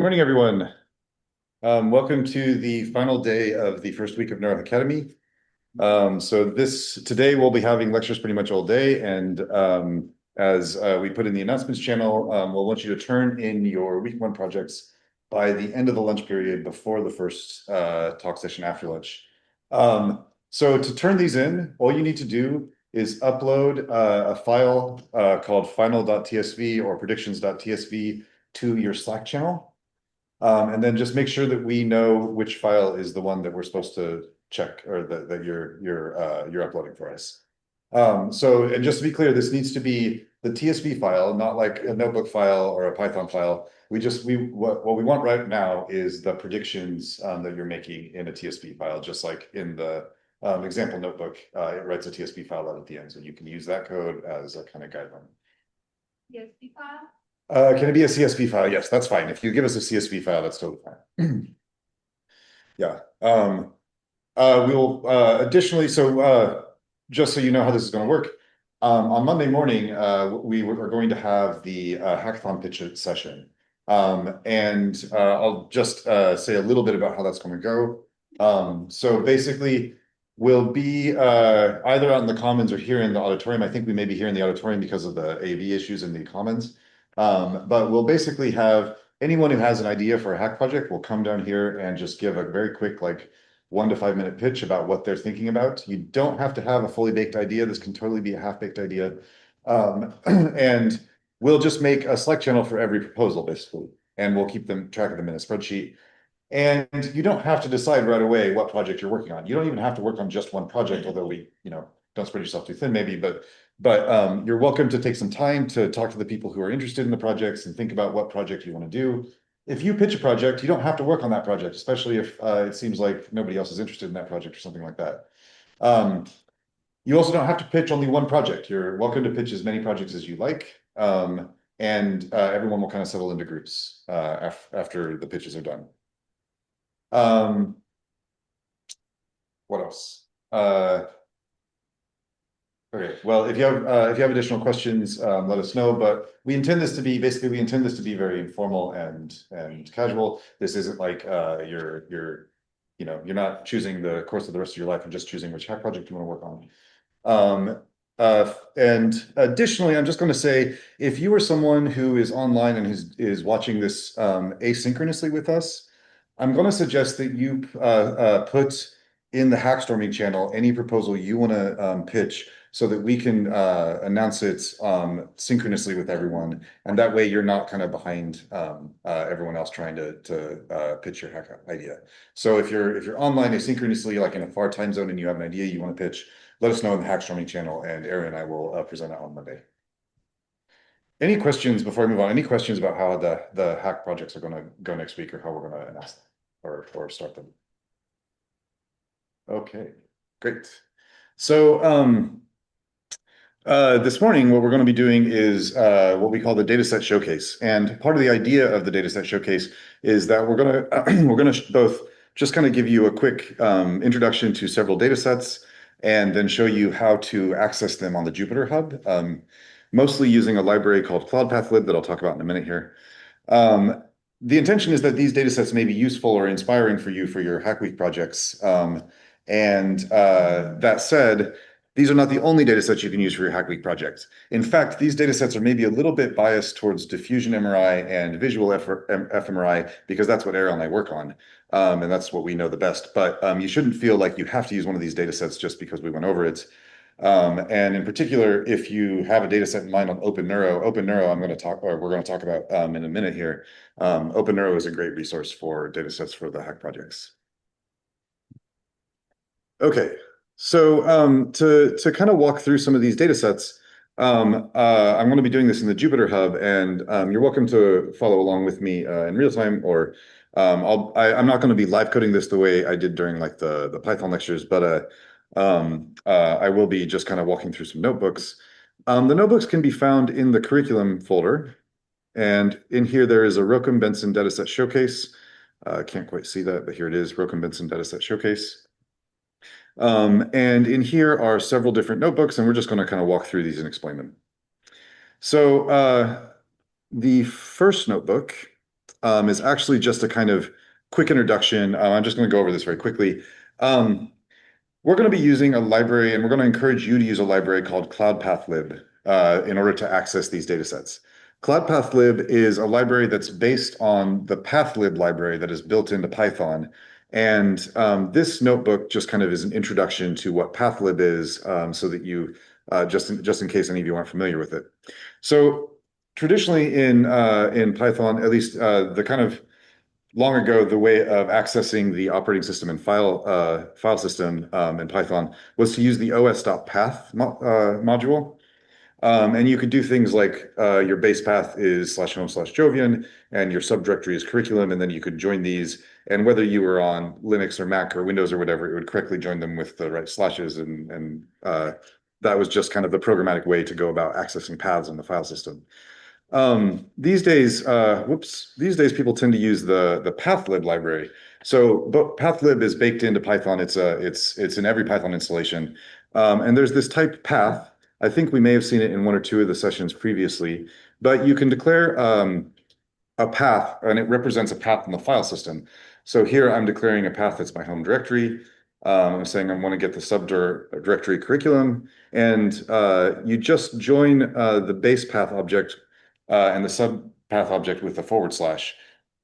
Morning, everyone. Welcome to the final day of the first week of NeuroHackademy. Today we'll be having lectures pretty much all day, and as we put in the announcements channel, we'll want you to turn in your week one projects by the end of the lunch period before the first talk session after lunch. So to turn these in, all you need to do is upload a file called final.tsv or predictions.tsv to your Slack channel. And then just make sure that we know which file is the one that we're supposed to check or that you're uploading for us. And just to be clear, this needs to be the TSV file, not like a notebook file or a Python file. What we want right now is the predictions that you're making in a TSV file, just like in the example notebook, it writes a TSV file out at the end, so you can use that code as a kind of guideline. CSV file? Can it be a CSV file? Yes, that's fine. If you give us a CSV file, that's totally fine. Yeah. Additionally, just so you know how this is going to work, on Monday morning, we are going to have the hackathon pitch session. I'll just say a little bit about how that's going to go. So basically, we'll be either out in the commons or here in the auditorium. I think we may be here in the auditorium because of the AV issues in the commons. But we'll basically have anyone who has an idea for a hack project will come down here and just give a very quick, like 1 to 5 minute pitch about what they're thinking about. You don't have to have a fully baked idea. This can totally be a half-baked idea. And we'll just make a Slack channel for every proposal, basically, and we'll keep track of them in a spreadsheet. And you don't have to decide right away what project you're working on. You don't even have to work on just one project, although don't spread yourself too thin, maybe, but you're welcome to take some time to talk to the people who are interested in the projects and think about what project you want to do. If you pitch a project, you don't have to work on that project, especially if it seems like nobody else is interested in that project or something like that. You also don't have to pitch only one project. You're welcome to pitch as many projects as you like. Everyone will kind of settle into groups after the pitches are done. What else? Okay, well, if you have additional questions, let us know. But we intend this to be very informal and casual. This isn't like you're not choosing the course of the rest of your life and just choosing which hack project you want to work on. And additionally, I'm just going to say, if you are someone who is online and is watching this asynchronously with us, I'm going to suggest that you put in the Hackstorming channel any proposal you want to pitch so that we can announce it synchronously with everyone. And that way you're not kind of behind everyone else trying to pitch your hack idea. So if you're online asynchronously, like in a far time zone, and you have an idea you want to pitch, let us know in the Hackstorming channel, and Ariel and I will present it on Monday. Any questions before I move on? Any questions about how the hack projects are going to go next week, or how we're going to announce them or start them? Okay, great. So this morning, what we're going to be doing is what we call the Dataset Showcase. And part of the idea of the Dataset Showcase is that we're going to both just kind of give you a quick introduction to several datasets and then show you how to access them on the Jupyter Hub, mostly using a library called CloudPathLib that I'll talk about in a minute here. The intention is that these datasets may be useful or inspiring for you for your Hack Week projects. That said, these are not the only datasets you can use for your Hack Week projects. In fact, these datasets are maybe a little bit biased towards diffusion MRI and visual fMRI because that's what Ariel and I work on, and that's what we know the best. But you shouldn't feel like you have to use one of these datasets just because we went over it. And in particular, if you have a dataset in mind on OpenNeuro, we're going to talk about in a minute here. OpenNeuro is a great resource for datasets for the hack projects. Okay, so to kind of walk through some of these data sets, I'm going to be doing this in the Jupyter Hub, and you're welcome to follow along with me in real time, or I'm not going to be live coding this the way I did during like the Python lectures, but I will be just kind of walking through some notebooks. The notebooks can be found in the curriculum folder, and in here there is a Rokem Benson Dataset Showcase. I can't quite see that, but here it is, Rokem Benson Dataset Showcase. And in here are several different notebooks, and we're just going to kind of walk through these and explain them. So the first notebook is actually just a kind of quick introduction. I'm just going to go over this very quickly. We're going to be using a library, and we're going to encourage you to use a library called CloudPathLib in order to access these data sets. CloudPathLib is a library that's based on the pathlib library that is built into Python. And this notebook just kind of is an introduction to what pathlib is, so that you, just in case any of you aren't familiar with it. So traditionally in Python, at least the kind of long ago, the way of accessing the operating system and file system in Python was to use the os.path module. And you could do things like your base path is /home/Jovian, and your subdirectory is curriculum, and then you could join these. And whether you were on Linux or Mac or Windows or whatever, it would correctly join them with the right slashes. And that was just kind of the programmatic way to go about accessing paths in the file system. These days, these days people tend to use the pathlib library. So, but pathlib is baked into Python. It's in every Python installation. And there's this type path. I think we may have seen it in one or two of the sessions previously, but you can declare a path, and it represents a path in the file system. So here I'm declaring a path that's my home directory. I'm saying I want to get the subdirectory curriculum, and you just join the base path object and the subpath object with the /,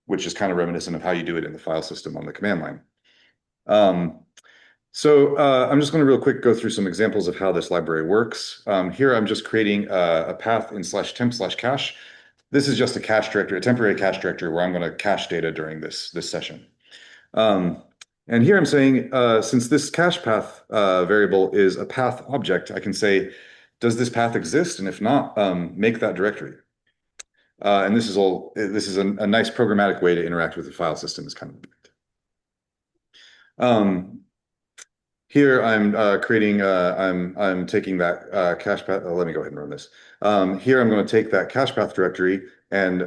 which is kind of reminiscent of how you do it in the file system on the command line. So I'm just going to real quick go through some examples of how this library works. Here I'm just creating a path in /temp/cache. This is just a cache directory, a temporary cache directory where I'm going to cache data during this session. And here I'm saying, since this cache path variable is a path object, I can say, does this path exist? And if not, make that directory. And this is a nice programmatic way to interact with the file system is kind of here I'm creating I'm taking that cache path. Let me go ahead and run this. Here I'm going to take that cache path directory and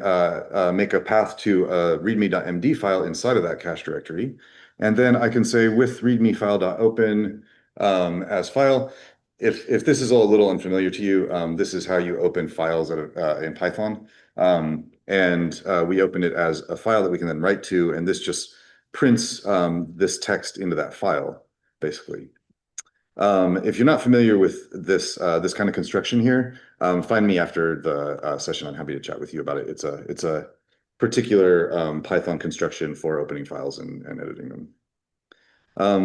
make a path to a readme.md file inside of that cache directory. And then I can say with readme-file.open as file. If this is all a little unfamiliar to you, this is how you open files in Python. And we open it as a file that we can then write to, and this just prints this text into that file, basically. If you're not familiar with this kind of construction here, find me after the session. I'm happy to chat with you about it. It's a particular Python construction for opening files and editing them.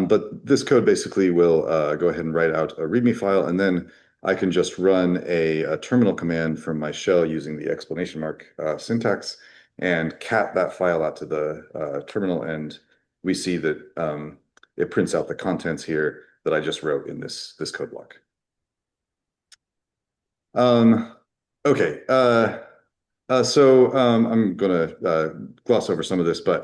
But this code basically will go ahead and write out a README file, and then I can just run a terminal command from my shell using the exclamation mark syntax and cat that file out to the terminal, and we see that it prints out the contents here that I just wrote in this code block. Okay, so I'm gonna gloss over some of this, but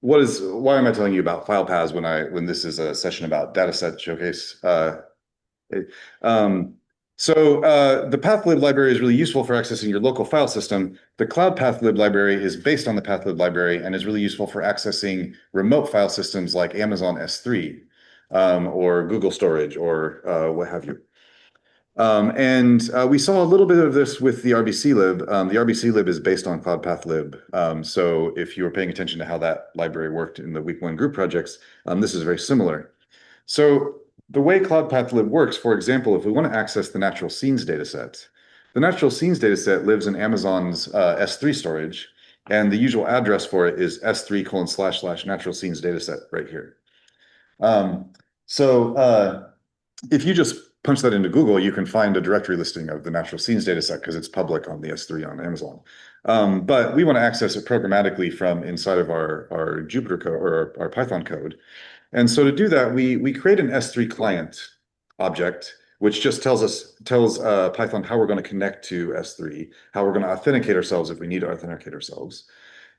why am I telling you about file paths when this is a session about dataset showcase? The pathlib library is really useful for accessing your local file system. The cloud pathlib library is based on the pathlib library and is really useful for accessing remote file systems like Amazon S3 or Google Storage or what have you. We saw a little bit of this with the RBC lib. The RBC lib is based on cloud pathlib. So if you were paying attention to how that library worked in the week 1 group projects, this is very similar. So the way cloud pathlib works, for example, if we want to access the natural scenes dataset, the natural scenes dataset lives in Amazon's S3 storage, and the usual address for it is s3:// natural scenes dataset right here. If you just punch that into Google, you can find a directory listing of the natural scenes dataset because it's public on the S3 on Amazon. But we want to access it programmatically from inside of our Jupyter code or our Python code. And so to do that, we create an S3 client object, which just tells Python how we're going to connect to S3, how we're going to authenticate ourselves if we need to authenticate ourselves.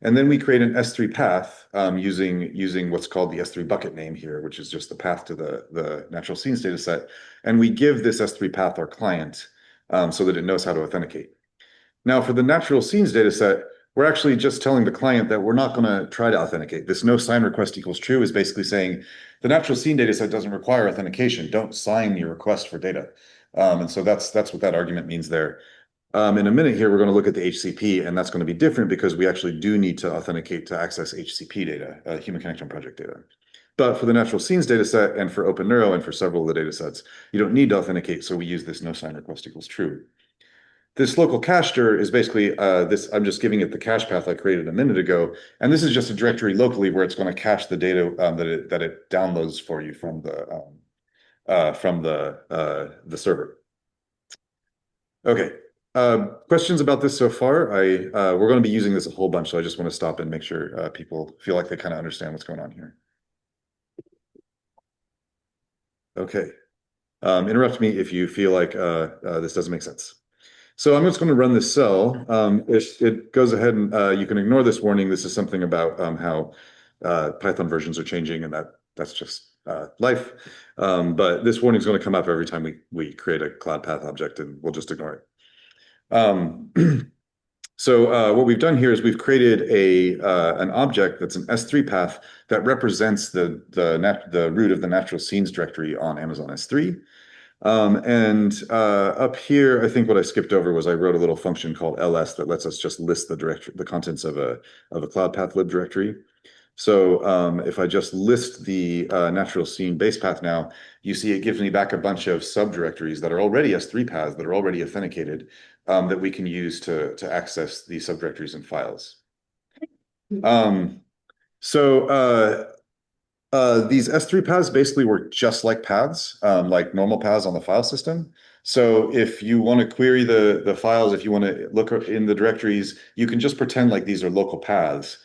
And then we create an S3 path using what's called the S3 bucket name here, which is just the path to the natural scenes data set. And we give this S3 path our client so that it knows how to authenticate. Now, for the natural scenes data set, we're actually just telling the client that we're not going to try to authenticate. This no sign request equals true is basically saying the natural scene data set doesn't require authentication. Don't sign your request for data. And so that's what that argument means there. In a minute here, we're going to look at the HCP, and that's going to be different because we actually do need to authenticate to access HCP data, Human Connection Project data. But for the natural scenes data set and for Open Neuro and for several of the data sets, you don't need to authenticate, so we use this no sign request equals true. This local cacher is basically this, I'm just giving it the cache path I created a minute ago, and this is just a directory locally where it's going to cache the data that it downloads for you from the server. Okay. Questions about this so far? We're going to be using this a whole bunch, so I just want to stop and make sure people feel like they kind of understand what's going on here. Okay. Interrupt me if you feel like this doesn't make sense. So I'm just going to run this cell. It goes ahead and you can ignore this warning. This is something about how Python versions are changing, and that's just life. But this warning is going to come up every time we create a cloud path object, and we'll just ignore it. So what we've done here is we've created an object that's an S3 path that represents the root of the natural scenes directory on Amazon S3. Up here, I think what I skipped over was I wrote a little function called ls that lets us just list the contents of a cloud path lib directory. So if I just list the natural scene base path now, you see it gives me back a bunch of subdirectories that are already S3 paths that are already authenticated that we can use to access these subdirectories and files. These S3 paths basically work just like paths, like normal paths on the file system. So if you want to query the files, if you want to look in the directories, you can just pretend like these are local paths.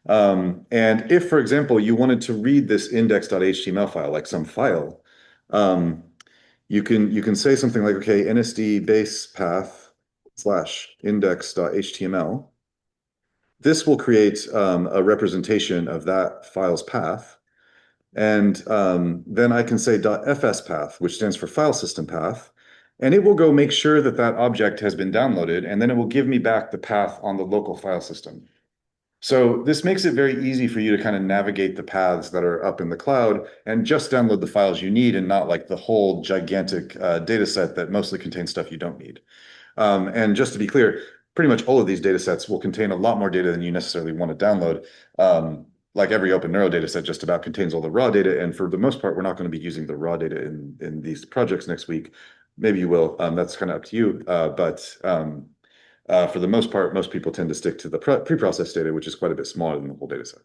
And if, for example, you wanted to read this index.html file, like some file, you can say something like, okay, nsd base path / index.html. This will create a representation of that file's path. And then I can say .fs path, which stands for file system path, and it will go make sure that that object has been downloaded, and then it will give me back the path on the local file system. So this makes it very easy for you to kind of navigate the paths that are up in the cloud and just download the files you need and not like the whole gigantic data set that mostly contains stuff you don't need. And just to be clear, pretty much all of these data sets will contain a lot more data than you necessarily want to download. Like every Open Neuro data set just about contains all the raw data. And for the most part, we're not going to be using the raw data in these projects next week. Maybe you will. That's kind of up to you. But for the most part, most people tend to stick to the preprocessed data, which is quite a bit smaller than the whole data set.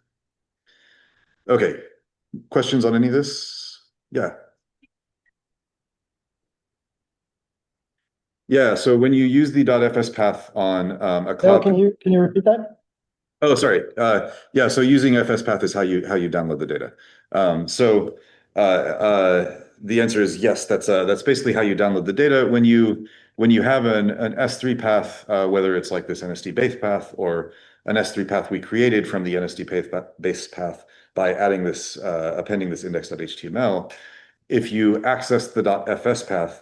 Okay. Questions on any of this? Yeah. Yeah, so when you use the .fs path on a cloud... Can you repeat that? Oh, sorry. Yeah, so using fs path is how you download the data. The answer is yes. That's basically how you download the data. When you have an S3 path, whether it's like this NSD base path or an S3 path we created from the NSD base path by adding this appending this index.html. If you access the .fs path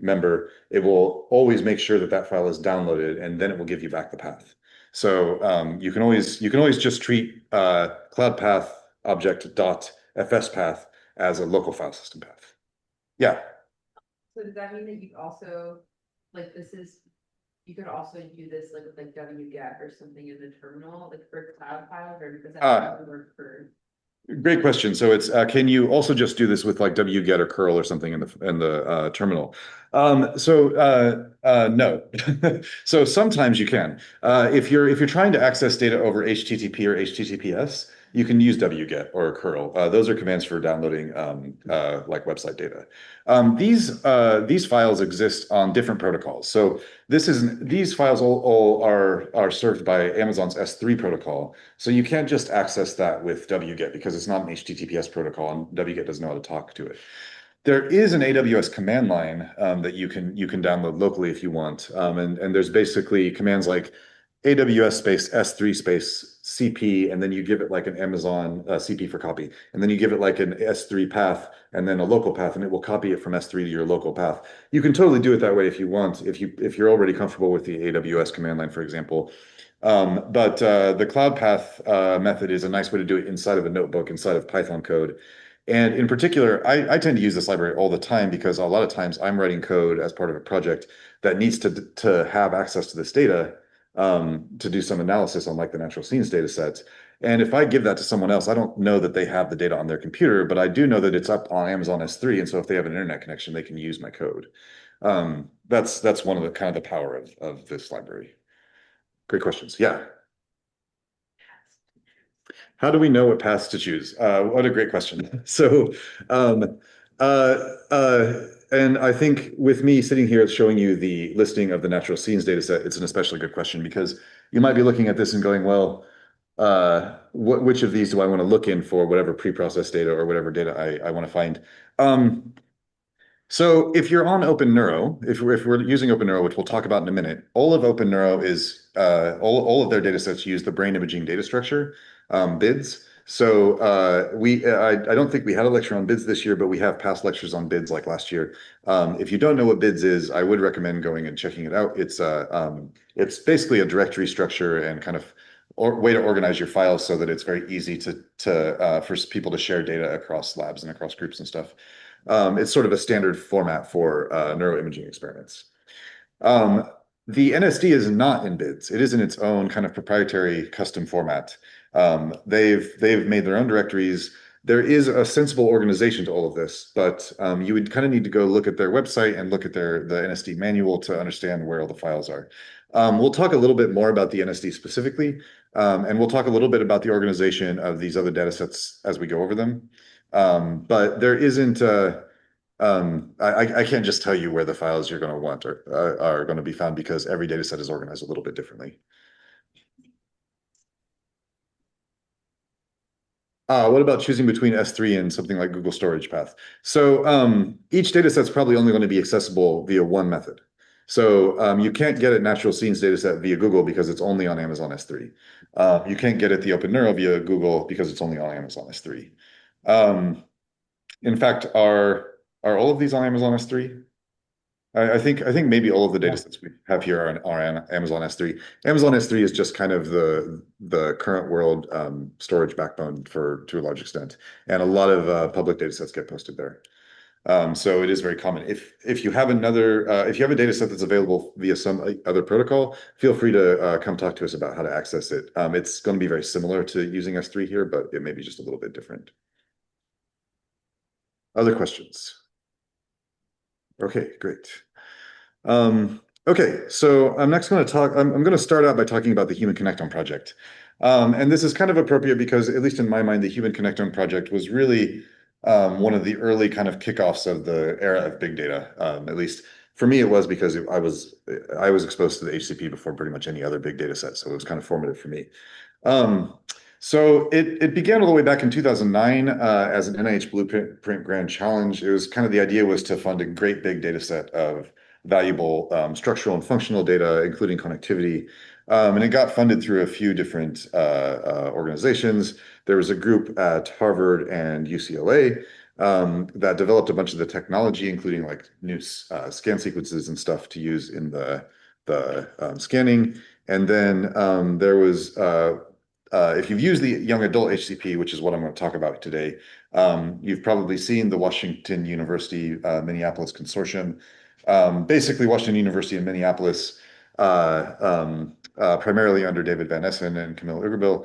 member, it will always make sure that that file is downloaded, and then it will give you back the path. So you can always just treat cloud path object .fs path as a local file system path. Yeah. So does that mean that you also you could also do this like with like wget or something in the terminal, like for cloud files, or does that work for? Great question. So it's can you also just do this with like wget or curl or something in the terminal? No. So sometimes you can. If you're trying to access data over HTTP or HTTPS, you can use wget or curl. Those are commands for downloading like website data. These files exist on different protocols. So these files all are served by Amazon's S3 protocol. So you can't just access that with wget because it's not an HTTPS protocol and wget doesn't know how to talk to it. There is an AWS command line that you can download locally if you want. And there's basically commands like AWS space S3 space CP, and then you give it like an Amazon CP for copy. And then you give it like an S3 path and then a local path, and it will copy it from S3 to your local path. You can totally do it that way if you want, if you're already comfortable with the AWS command line, for example. But the cloud path method is a nice way to do it inside of a notebook, inside of Python code. And in particular, I tend to use this library all the time because a lot of times I'm writing code as part of a project that needs to have access to this data to do some analysis on like the natural scenes data sets. And if I give that to someone else, I don't know that they have the data on their computer, but I do know that it's up on Amazon S3. And so if they have an internet connection, they can use my code. That's one of the kind of the power of this library. Great questions. Yeah. How do we know what paths to choose? What a great question. So, and I think with me sitting here showing you the listing of the natural scenes data set, it's an especially good question because you might be looking at this and going, well, which of these do I want to look in for whatever pre-processed data or whatever data I want to find? So if you're on OpenNeuro, if we're using OpenNeuro, which we'll talk about in a minute, all of OpenNeuro is all of their data sets use the brain imaging data structure, BIDS. So I don't think we had a lecture on BIDS this year, but we have past lectures on BIDS like last year. If you don't know what BIDS is, I would recommend going and checking it out. It's basically a directory structure and kind of way to organize your files so that it's very easy for people to share data across labs and across groups and stuff. It's sort of a standard format for neuroimaging experiments. The NSD is not in BIDS. It is in its own kind of proprietary custom format. They've made their own directories. There is a sensible organization to all of this, but you would kind of need to go look at their website and look at the NSD manual to understand where all the files are. We'll talk a little bit more about the NSD specifically, and we'll talk a little bit about the organization of these other data sets as we go over them. But there isn't I can't just tell you where the files you're going to want are going to be found because every data set is organized a little bit differently. What about choosing between S3 and something like Google Storage Path? So each data set's probably only going to be accessible via one method. So you can't get at natural scenes data set via Google because it's only on Amazon S3. You can't get at the OpenNeuro via Google because it's only on Amazon S3. In fact, are all of these on Amazon S3? I think maybe all of the data sets we have here are on Amazon S3. Amazon S3 is just kind of the current world storage backbone to a large extent, and a lot of public data sets get posted there. So it is very common. If you have if you have a data set that's available via some other protocol, feel free to come talk to us about how to access it. It's going to be very similar to using S3 here, but it may be just a little bit different. Other questions? Okay, great. Okay, so I'm next going to I'm going to start out by talking about the Human Connectome project. And this is kind of appropriate because, at least in my mind, the Human Connectome project was really one of the early kind of kickoffs of the era of big data. At least for me, it was because I was exposed to the HCP before pretty much any other big data set, so it was kind of formative for me. So it began all the way back in 2009 as an NIH Blueprint Grand Challenge. It was kind of the idea was to fund a great big data set of valuable structural and functional data, including connectivity. And it got funded through a few different organizations. There was a group at Harvard and UCLA that developed a bunch of the technology, including like new scan sequences and stuff to use in the scanning. And then there was if you've used the young adult HCP, which is what I'm going to talk about today, you've probably seen the Washington University Minneapolis Consortium. Basically, Washington University in Minneapolis, primarily under David Van Essen and Camille Ugerbil,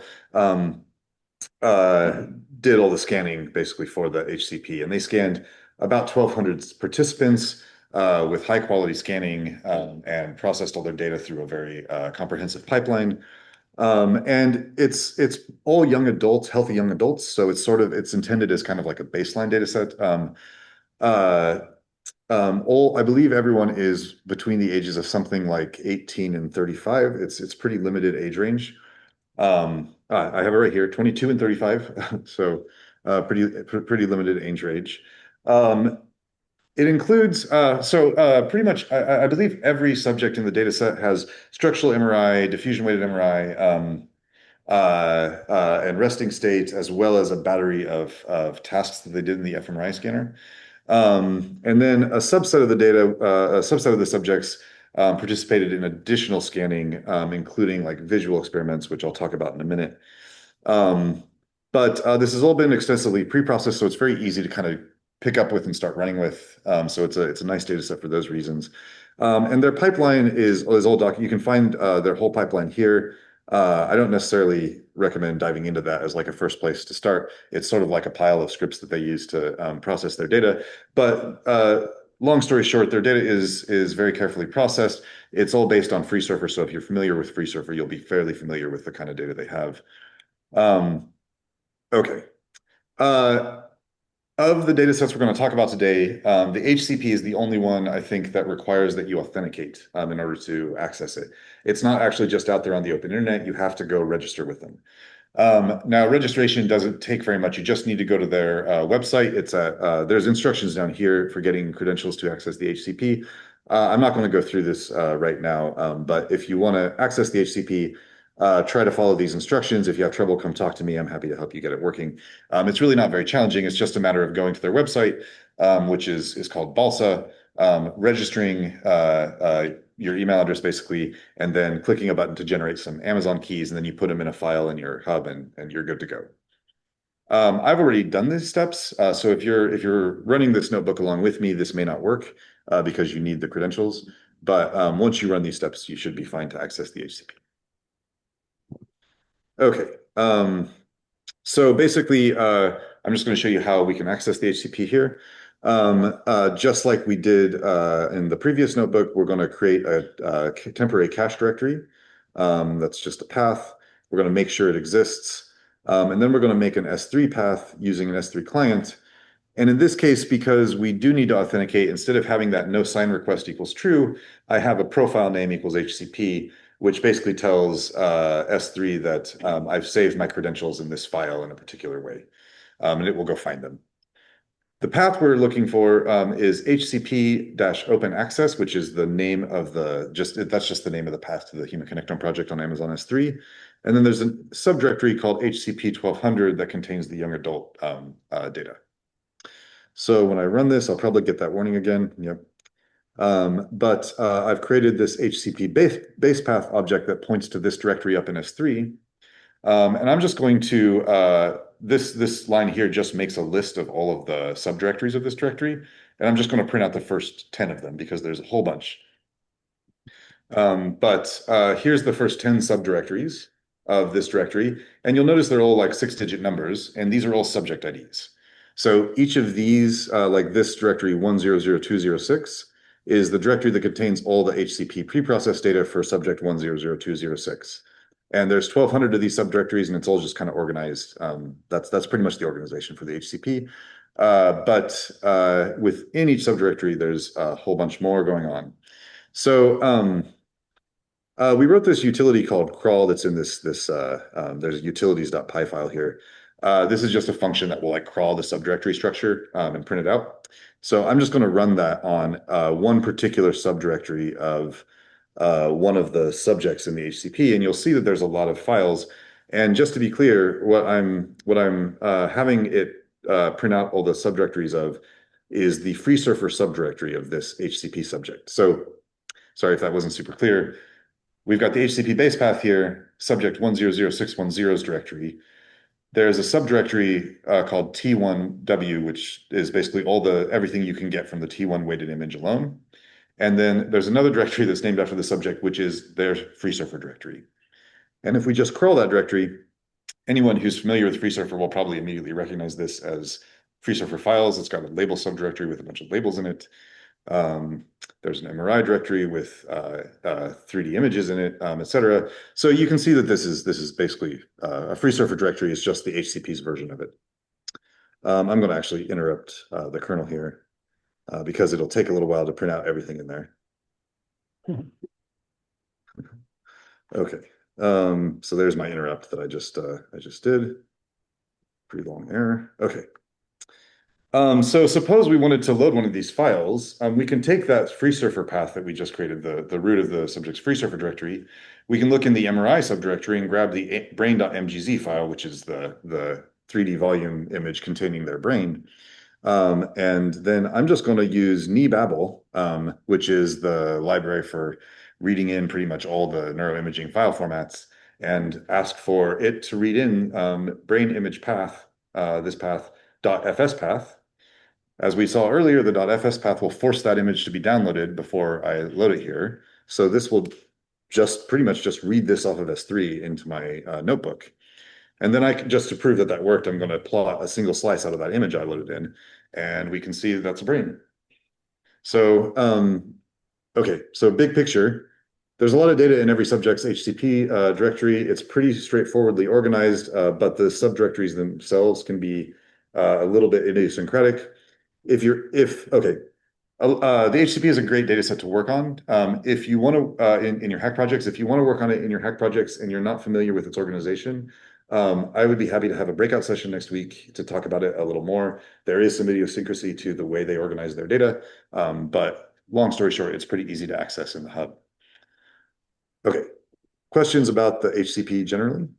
did all the scanning basically for the HCP, and they scanned about 1,200 participants with high quality scanning and processed all their data through a very comprehensive pipeline. And it's all young adults, healthy young adults. So it's intended as kind of like a baseline data set. I believe everyone is between the ages of something like 18 and 35. It's pretty limited age range. I have it right here, 22 and 35. So pretty limited age range. It includes, pretty much, I believe every subject in the data set has structural MRI, diffusion-weighted MRI, and resting state, as well as a battery of tasks that they did in the fMRI scanner. And then a subset of the data, a subset of the subjects participated in additional scanning, including like visual experiments, which I'll talk about in a minute. But this has all been extensively pre-processed, so it's very easy to kind of pick up with and start running with. So it's a nice data set for those reasons. And their pipeline is all doc. You can find their whole pipeline here. I don't necessarily recommend diving into that as like a first place to start. It's sort of like a pile of scripts that they use to process their data. But long story short, their data is very carefully processed. It's all based on FreeSurfer. So if you're familiar with FreeSurfer, you'll be fairly familiar with the kind of data they have. Okay. Of the data sets we're going to talk about today, the HCP is the only one I think that requires that you authenticate in order to access it. It's not actually just out there on the open internet. You have to go register with them. Now, registration doesn't take very much. You just need to go to their website. There's instructions down here for getting credentials to access the HCP. I'm not going to go through this right now, but if you want to access the HCP, try to follow these instructions. If you have trouble, come talk to me. I'm happy to help you get it working. It's really not very challenging. It's just a matter of going to their website, which is called Balsa, registering your email address basically, and then clicking a button to generate some Amazon keys, and then you put them in a file in your hub, and you're good to go. I've already done these steps, so if you're running this notebook along with me, this may not work because you need the credentials. But once you run these steps, you should be fine to access the HCP. Okay. So basically, I'm just going to show you how we can access the HCP here. Just like we did in the previous notebook, we're going to create a temporary cache directory. That's just a path. We're going to make sure it exists. And then we're going to make an S3 path using an S3 client. And in this case, because we do need to authenticate, instead of having that no sign request equals true, I have a profile name equals HCP, which basically tells S3 that I've saved my credentials in this file in a particular way, and it will go find them. The path we're looking for is HCP-open access, which is the name of that's just the name of the path to the Human Connectome project on Amazon S3. And then there's a subdirectory called HCP-1200 that contains the young adult data. So when I run this, I'll probably get that warning again. Yep. But I've created this HCP base path object that points to this directory up in S3. And I'm just going to, this line here just makes a list of all of the subdirectories of this directory. And I'm just going to print out the first 10 of them because there's a whole bunch. But here's the first 10 subdirectories of this directory. And you'll notice they're all like 6-digit numbers, and these are all subject IDs. So each of these, like this directory 100206, is the directory that contains all the HCP preprocessed data for subject 100206. And there's 1,200 of these subdirectories, and it's all just kind of organized. That's pretty much the organization for the HCP. But within each subdirectory, there's a whole bunch more going on. So we wrote this utility called crawl that's in there's a utilities.py file here. This is just a function that will like crawl the subdirectory structure and print it out. So I'm just going to run that on one particular subdirectory of one of the subjects in the HCP, and you'll see that there's a lot of files. And just to be clear, what I'm having it print out all the subdirectories of is the FreeSurfer subdirectory of this HCP subject. So sorry if that wasn't super clear. We've got the HCP base path here, subject 100610's directory. There's a subdirectory called T1W, which is basically everything you can get from the T1 weighted image alone. And then there's another directory that's named after the subject, which is their FreeSurfer directory. And if we just crawl that directory, anyone who's familiar with FreeSurfer will probably immediately recognize this as FreeSurfer files. It's got a label subdirectory with a bunch of labels in it. There's an MRI directory with 3D images in it, etc. So you can see that this is basically a FreeSurfer directory is just the HCP's version of it. I'm going to actually interrupt the kernel here because it'll take a little while to print out everything in there. Okay, so there's my interrupt that I just did. Pretty long error. Okay. So suppose we wanted to load one of these files, we can take that FreeSurfer path that we just created, the root of the subject's FreeSurfer directory. We can look in the MRI subdirectory and grab the brain.mgz file, which is the 3D volume image containing their brain. And then I'm just going to use NeBabel, which is the library for reading in pretty much all the neuroimaging file formats, and ask for it to read in brain image path, this path, .fs path. As we saw earlier, the .fs path will force that image to be downloaded before I load it here. So this will just pretty much just read this off of S3 into my notebook. And then just to prove that that worked, I'm going to plot a single slice out of that image I loaded in, and we can see that that's a brain. So, okay, so big picture, there's a lot of data in every subject's HTTP directory. It's pretty straightforwardly organized, but the subdirectories themselves can be a little bit idiosyncratic. The HTTP is a great data set to work on. If you want to, in your hack projects, if you want to work on it in your hack projects and you're not familiar with its organization, I would be happy to have a breakout session next week to talk about it a little more. There is some idiosyncrasy to the way they organize their data, but long story short, it's pretty easy to access in the hub. Okay, questions about the HCP generally?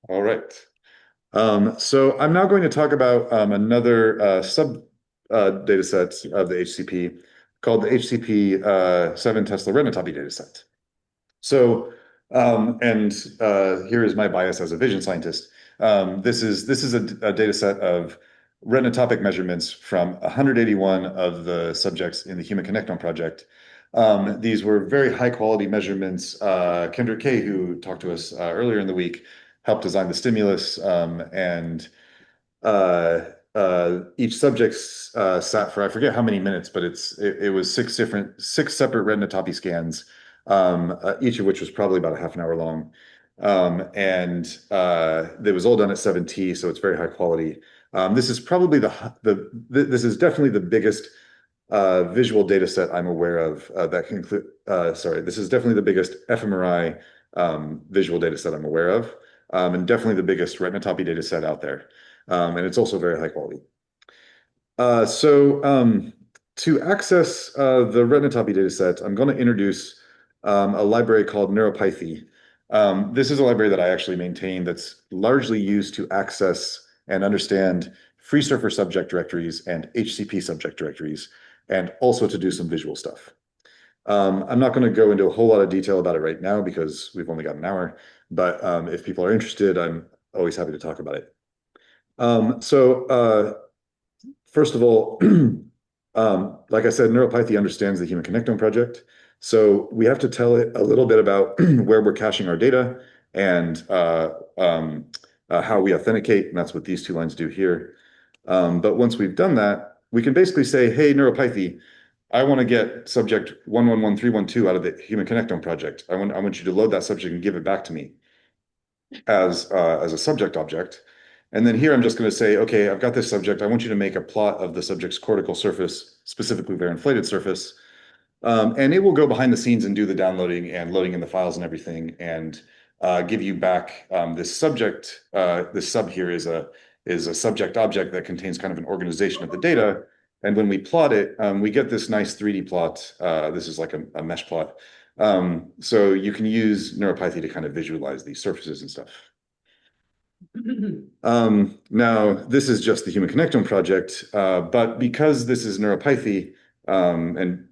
All right. So I'm now going to talk about another sub data set of the HCP called the HCP 7 Tesla retinotomy data set. So, here is my bias as a vision scientist. This is a data set of retinotopic measurements from 181 of the subjects in the Human Connectome project. These were very high quality measurements. Kendra Kay, who talked to us earlier in the week, helped design the stimulus, and each subject sat for, I forget how many minutes, but it was six separate retinotopy scans, each of which was probably about a half an hour long. It was all done at 7T, so it's very high quality. This is probably this is definitely the biggest visual data set I'm aware of that can include, this is definitely the biggest fMRI visual data set I'm aware of, and definitely the biggest retinotomy data set out there. And it's also very high quality. To access the retinotomy data set, I'm going to introduce a library called NeuroPython. This is a library that I actually maintain that's largely used to access and understand free surfer subject directories and HCP subject directories, and also to do some visual stuff. I'm not going to go into a whole lot of detail about it right now because we've only got an hour, but if people are interested, I'm always happy to talk about it. First of all, like I said, NeuroPython understands the Human Connectome project. So we have to tell it a little bit about where we're caching our data and how we authenticate, and that's what these two lines do here. But once we've done that, we can basically say, hey, NeuroPython, I want to get subject 111312 out of the Human Connectome project. I want you to load that subject and give it back to me as a subject object. And then here I'm just going to say, okay, I've got this subject. I want you to make a plot of the subject's cortical surface, specifically their inflated surface. And it will go behind the scenes and do the downloading and loading in the files and everything, and give you back this subject. This sub here is a subject object that contains kind of an organization of the data. And when we plot it, we get this nice 3D plot. This is like a mesh plot. So you can use NeuroPython to kind of visualize these surfaces and stuff. Now, this is just the Human Connectome project, but because this is NeuroPython and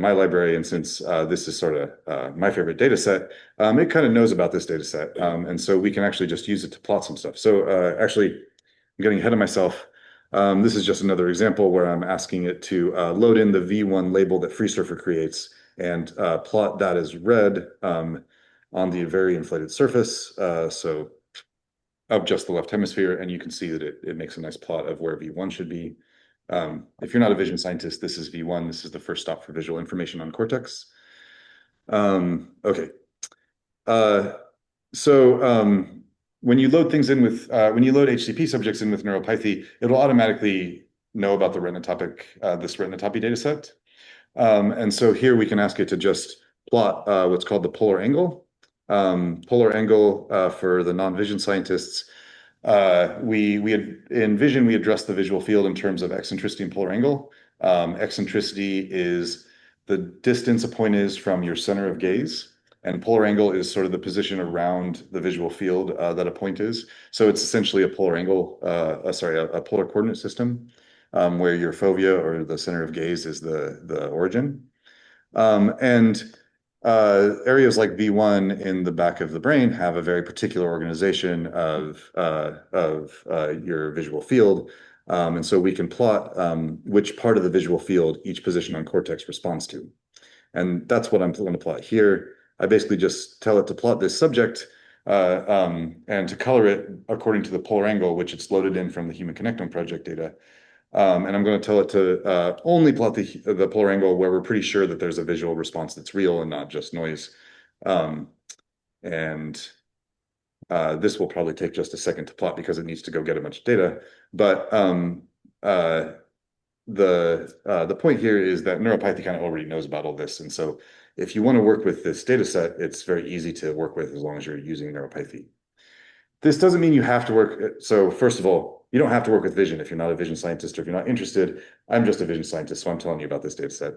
my library, and since this is sort of my favorite data set, it kind of knows about this data set. And so we can actually just use it to plot some stuff. So actually, I'm getting ahead of myself. This is just another example where I'm asking it to load in the V1 label that FreeSurfer creates and plot that as red on the very inflated surface. So of just the left hemisphere, and you can see that it makes a nice plot of where V1 should be. If you're not a vision scientist, this is V1. This is the first stop for visual information on cortex. Okay. When you load things in with, when you load HCP subjects in with NeuroPython, it'll automatically know about the this retinotomy data set. And so here we can ask it to just plot what's called the polar angle. Polar angle for the non-vision scientists. In vision, we address the visual field in terms of eccentricity and polar angle. Eccentricity is the distance a point is from your center of gaze, and polar angle is sort of the position around the visual field that a point is. So it's essentially a polar angle, a polar coordinate system, where your fovea or the center of gaze is the origin. areas like V1 in the back of the brain have a very particular organization of your visual field. And so we can plot which part of the visual field each position on cortex responds to. And that's what I'm going to plot here. I basically just tell it to plot this subject and to color it according to the polar angle, which it's loaded in from the Human Connectome Project data. And I'm going to tell it to only plot the polar angle where we're pretty sure that there's a visual response that's real and not just noise. And this will probably take just a second to plot because it needs to go get a bunch of data. But the point here is that NeuroPython kind of already knows about all this. And so if you want to work with this data set, it's very easy to work with as long as you're using NeuroPython. This doesn't mean you have to work. So first of all, you don't have to work with vision if you're not a vision scientist or if you're not interested. I'm just a vision scientist, so I'm telling you about this data set.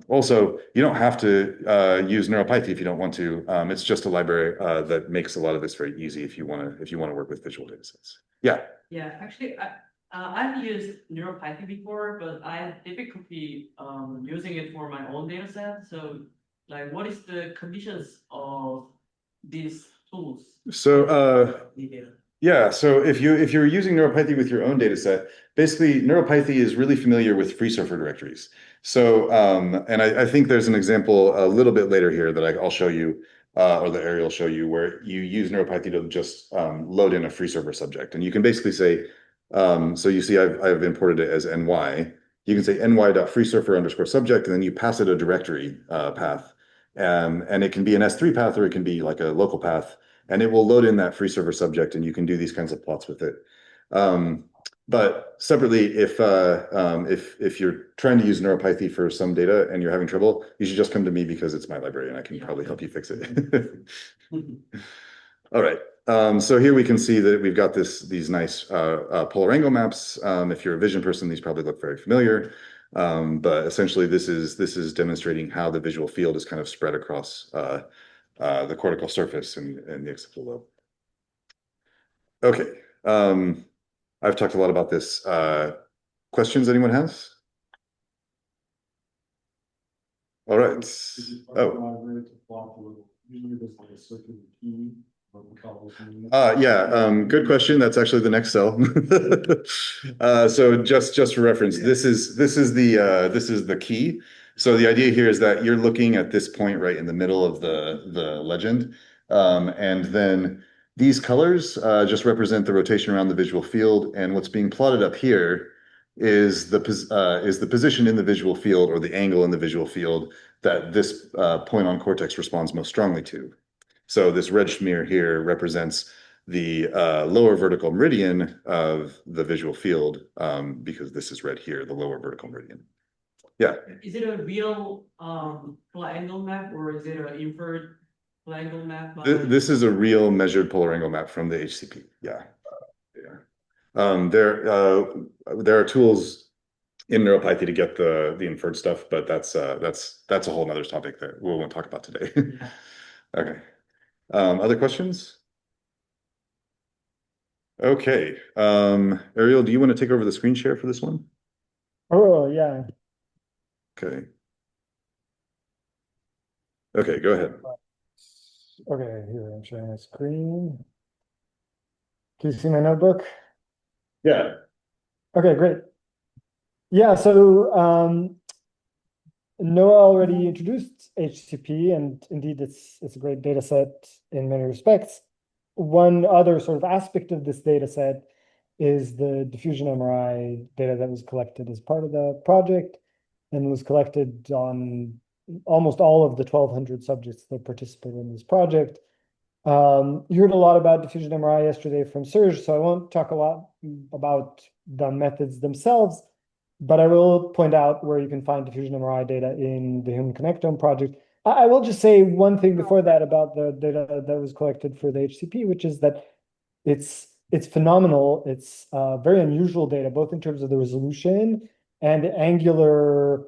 Also, you don't have to use NeuroPython if you don't want to. It's just a library that makes a lot of this very easy if you want to work with visual data sets. Yeah. Yeah, actually, I've used NeuroPython before, but I have difficulty using it for my own data set. So, like, what is the conditions of these tools? So, yeah, so if you're using NeuroPython with your own data set, basically NeuroPython is really familiar with free surfer directories. So, and I think there's an example a little bit later here that I'll show you, or that Ariel will show you, where you use NeuroPython to just load in a free server subject. And you can basically say, so you see I've imported it as ny. You can say ny.freesurfer_subject, and then you pass it a directory path. And it can be an S3 path, or it can be like a local path. And it will load in that free server subject, and you can do these kinds of plots with it. But separately, if you're trying to use NeuroPython for some data and you're having trouble, you should just come to me because it's my library and I can probably help you fix it. All right. So here we can see that we've got these nice polar angle maps. If you're a vision person, these probably look very familiar. But essentially, this is demonstrating how the visual field is kind of spread across the cortical surface and the occipital lobe. Okay. I've talked a lot about this. Questions anyone has? All right. Yeah, good question. That's actually the next cell. So just for reference, this is the key. So the idea here is that you're looking at this point right in the middle of the legend. And then these colors just represent the rotation around the visual field. And what's being plotted up here is the position in the visual field, or the angle in the visual field, that this point on cortex responds most strongly to. So this red smear here represents the lower vertical meridian of the visual field, because this is red here, the lower vertical meridian. Yeah. Is it a real triangle map, or is it an inferred triangle map? This is a real measured polar angle map from the HCP. Yeah. There are tools in NeuroPython to get the inferred stuff, but that's a whole nother topic that we won't talk about today. Okay. Other questions? Okay. Ariel, do you want to take over the screen share for this one? Oh, yeah. Okay. Okay, go ahead. Okay, here I'm sharing my screen. Can you see my notebook? Yeah. Okay, great. Yeah, so Noah already introduced HCP, and indeed it's a great data set in many respects. One other sort of aspect of this data set is the diffusion MRI data that was collected as part of the project and was collected on almost all of the 1,200 subjects that participated in this project. You heard a lot about diffusion MRI yesterday from Serge, so I won't talk a lot about the methods themselves, but I will point out where you can find diffusion MRI data in the Human Connectome project. I will just say one thing before that about the data that was collected for the HCP, which is that it's phenomenal. It's very unusual data, both in terms of the resolution and the angular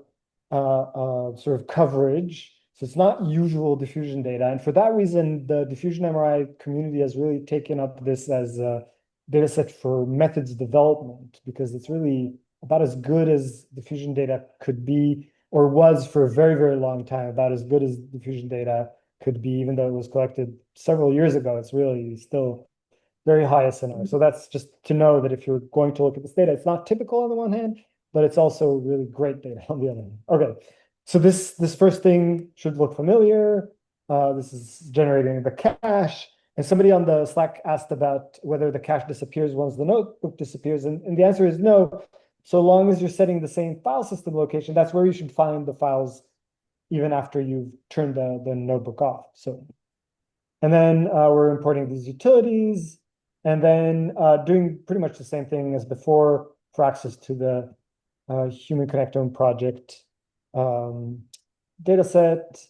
sort of coverage. So it's not usual diffusion data. And for that reason, the diffusion MRI community has really taken up this as a data set for methods development, because it's really about as good as diffusion data could be. or was for a very, very long time, about as good as diffusion data could be, even though it was collected several years ago. It's really still very high SNR. So that's just to know that if you're going to look at this data, it's not typical on the one hand, but it's also really great data on the other hand. Okay, so this first thing should look familiar. This is generating the cache. And somebody on the Slack asked about whether the cache disappears once the notebook disappears. And the answer is no. So long as you're setting the same file system location, that's where you should find the files even after you've turned the notebook off. So, and then we're importing these utilities, and then doing pretty much the same thing as before for access to the Human Connectome project dataset.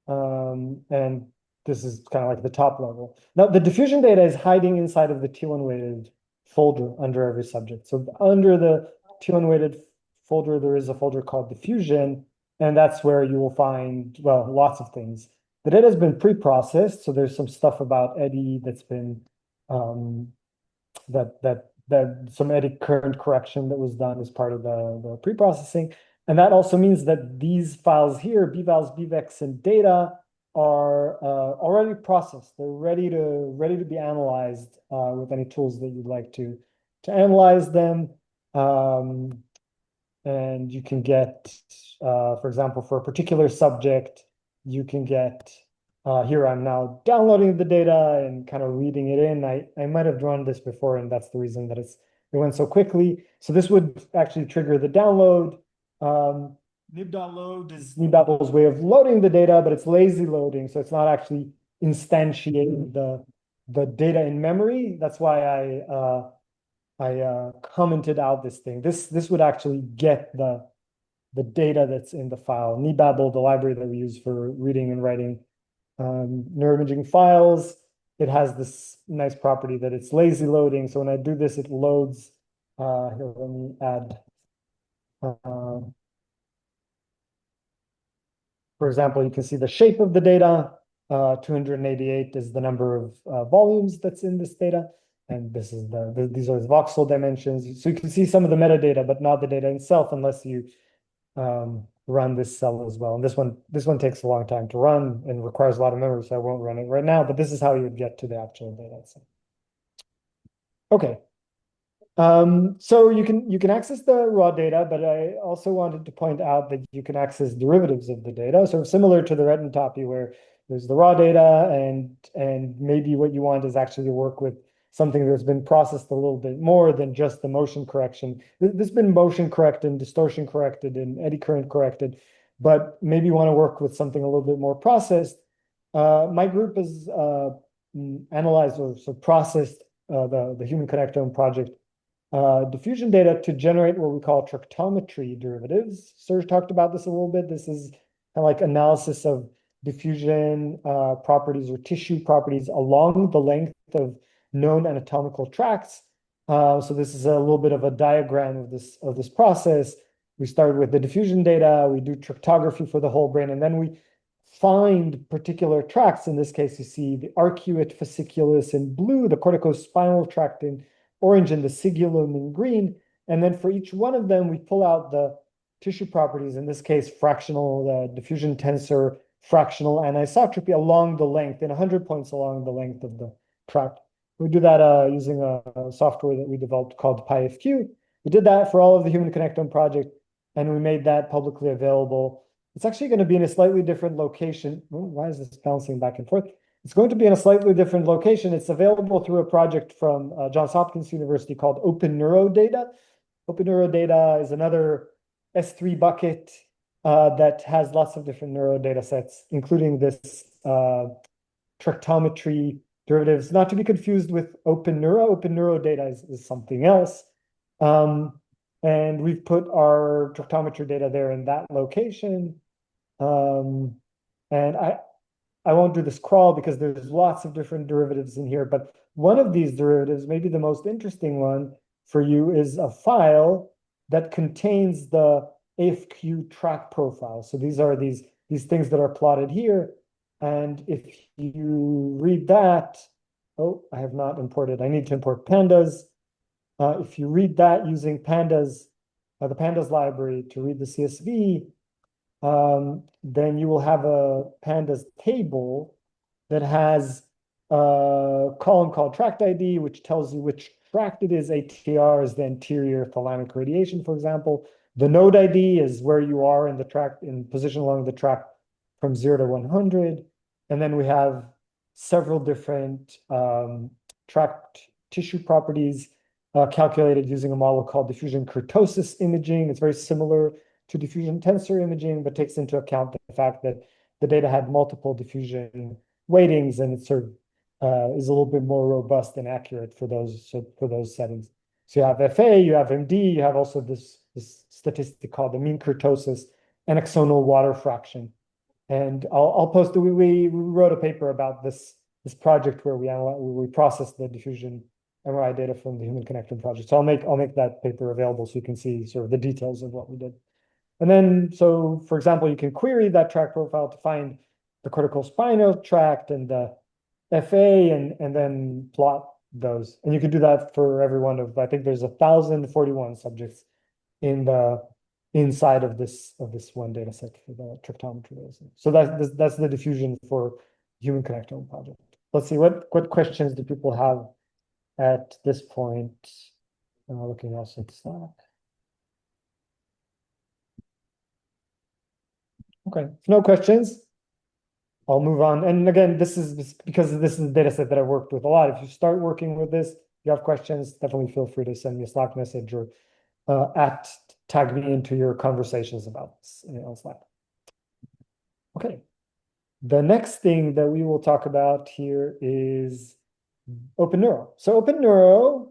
And this is kind of like the top level. Now, the diffusion data is hiding inside of the T1 weighted folder under every subject. So under the T1 weighted folder, there is a folder called diffusion, and that's where you will find, well, lots of things. The data has been pre-processed, so there's some stuff about eddy that's been that some eddy current correction that was done as part of the pre-processing. And that also means that these files here, bvals, bvex, and data, are already processed. They're ready to be analyzed with any tools that you'd like to analyze them. And you can get, for example, for a particular subject, you can get, here I'm now downloading the data and kind of reading it in. I might have drawn this before, and that's the reason that it went so quickly. So this would actually trigger the download. Nib.load is nibabel's way of loading the data, but it's lazy loading, so it's not actually instantiating the data in memory. That's why I commented out this thing. This would actually get the data that's in the file. Nibabel, the library that we use for reading and writing neuroimaging files, it has this nice property that it's lazy loading. So when I do this, it loads. Here, let me add. For example, you can see the shape of the data. 288 is the number of volumes that's in this data. And this is these are the voxel dimensions. So you can see some of the metadata, but not the data itself unless you run this cell as well. And this one takes a long time to run and requires a lot of memory, so I won't run it right now, but this is how you would get to the actual data. So, okay. So you can access the raw data, but I also wanted to point out that you can access derivatives of the data. So similar to the retintopy, where there's the raw data, and maybe what you want is actually to work with something that's been processed a little bit more than just the motion correction. This has been motion corrected and distortion corrected and eddy current corrected, but maybe you want to work with something a little bit more processed. My group has analyzed or so processed the Human Connectome project diffusion data to generate what we call tractometry derivatives. Serge talked about this a little bit. This is kind of like analysis of diffusion properties or tissue properties along the length of known anatomical tracts. So this is a little bit of a diagram of this process. We started with the diffusion data, we do tractography for the whole brain, and then we find particular tracts. In this case, you see the arcuate fasciculus in blue, the corticospinal tract in orange, and the cingulum in green. And then for each one of them, we pull out the tissue properties, in this case, fractional diffusion tensor, fractional anisotropy along the length, in 100 points along the length of the tract. We do that using a software that we developed called PyFQ. We did that for all of the Human Connectome project, and we made that publicly available. It's actually going to be in a slightly different location. Oh, why is this bouncing back and forth? It's going to be in a slightly different location. It's available through a project from Johns Hopkins University called Open NeuroData. Open NeuroData is another S3 bucket that has lots of different neuro data sets, including this tractometry derivatives, not to be confused with Open Neuro. Open NeuroData is something else. And we've put our tractometry data there in that location. And I won't do this crawl because there's lots of different derivatives in here, but one of these derivatives, maybe the most interesting one for you, is a file that contains the AFQ track profile. So these are these things that are plotted here. And if you read that, oh, I have not imported. I need to import pandas. If you read that using pandas, the pandas library to read the CSV, then you will have a pandas table that has a column called tract ID, which tells you which tract it is. ATR is the anterior thalamic radiation, for example. The node ID is where you are in the tract, in position along the tract from 0 to 100. And then we have several different tract tissue properties calculated using a model called diffusion kurtosis imaging. It's very similar to diffusion tensor imaging, but takes into account the fact that the data had multiple diffusion weightings, and it sort of is a little bit more robust and accurate for those settings. So you have FA, you have MD, you have also this statistic called the mean kurtosis and axonal water fraction. And I'll post. We wrote a paper about this project where we processed the diffusion MRI data from the Human Connectome project. So I'll make that paper available so you can see sort of the details of what we did. And then, so for example, you can query that tract profile to find the cortical spinal tract and the FA, and then plot those. And you can do that for every one of, I think there's 1,041 subjects inside of this one data set for the tractometry data set. So that's the diffusion for Human Connectome project. Let's see, what questions do people have at this point? Looking also at Slack. Okay, if no questions, I'll move on. And again, this is because this is a data set that I've worked with a lot. If you start working with this, you have questions, definitely feel free to send me a Slack message or tag me into your conversations about this on Slack. Okay, the next thing that we will talk about here is OpenNeuro. So OpenNeuro